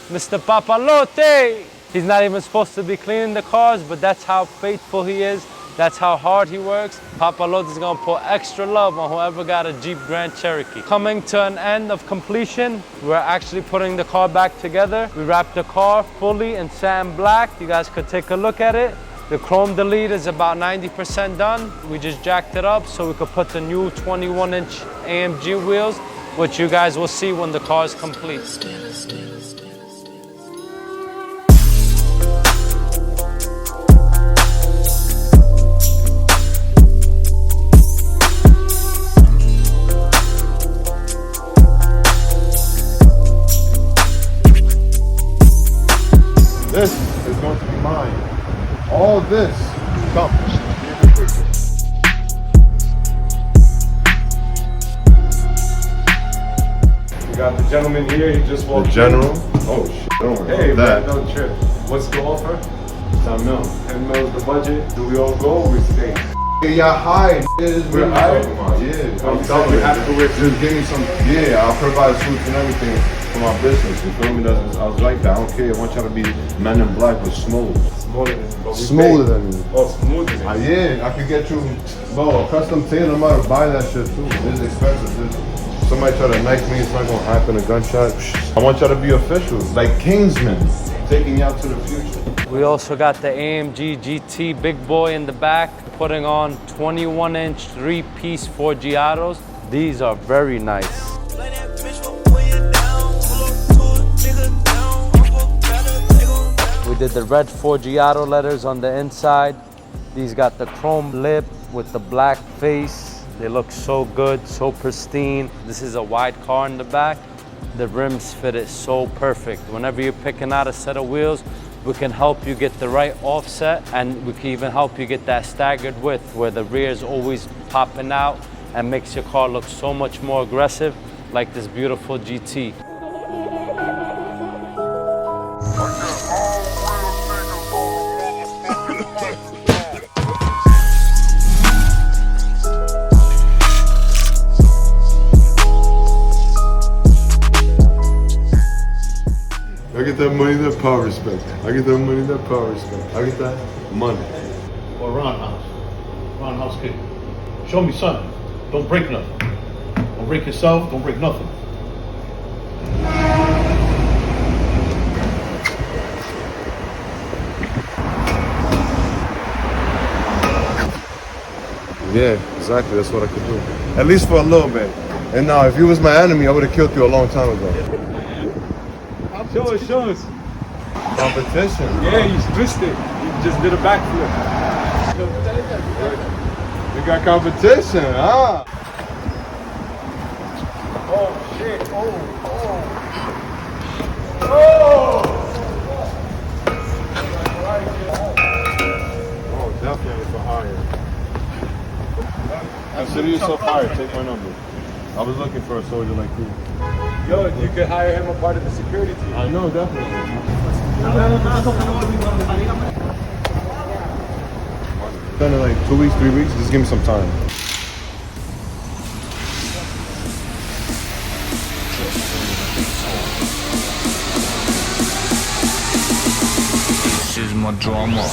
Mr. Papalote. He's not even supposed to be cleaning the cars, but that's how faithful he is. That's how hard he works. Papalote is gonna put extra love on whoever got a Jeep Grand Cherokee. Coming to an end of completion, we're actually putting the car back together. We wrapped the car fully in satin black. You guys could take a look at it. The chrome delete is about 90% done. We just jacked it up so we could put the new 21-inch AMG wheels, which you guys will see when the car is complete. This is going to be mine. All this. Come. We got the gentleman here. He just walked. The general. Oh shit! Don't worry Hey, about that. man, don't trip. What's the offer? 10 mil. 10 mil is the budget. Do we all go or we stay? Yeah, y'all hired. We're hired? Yeah. Oh, you said we have to wear. Just give me some. Yeah, I'll provide suits and everything for my business. You feel me? I was like that. I don't care. I want y'all to be men in black but smooth. Smaller than but we Smoother pay. than me. Oh, smoother than me. Yeah, I could get you, bro, a custom tailor. I'm about to buy that shit too. It's expensive. Somebody try to knife me, it's not gonna happen. A gunshot. I want y'all to be official, like Kingsmen, taking y'all to the future. We also got the AMG GT big boy in the back, putting on 21-inch 3-piece Forgiatos. These are very nice. We did the red Forgiato letters on the inside. These got the chrome lip with the black face. They look so good, so pristine. This is a wide car in the back. The rims fit it so perfect. Whenever you're picking out a set of wheels, we can help you get the right offset, and we can even help you get that staggered width where the rear is always popping out and makes your car look so much more aggressive, like this beautiful GT. I get that money, that power, respect. I get that money, that power, respect. I get that money. Or roundhouse. Roundhouse kick. Show me something. Don't break nothing. Don't break yourself, don't break nothing. Yeah, exactly. That's what I could do. At least for a little bit. And now, if you was my enemy, I would have killed you a long time ago. Show us. Competition. Yeah, he's twisted. He just did a backflip. You got competition, huh? Oh, shit. Oh, definitely for hire. Consider yourself hired. Take my number. I was looking for a soldier like you. Yo, you could hire him a part of the security team. I know, definitely. Done in like 2 weeks, 3 weeks. Just give me some time. This is my drama.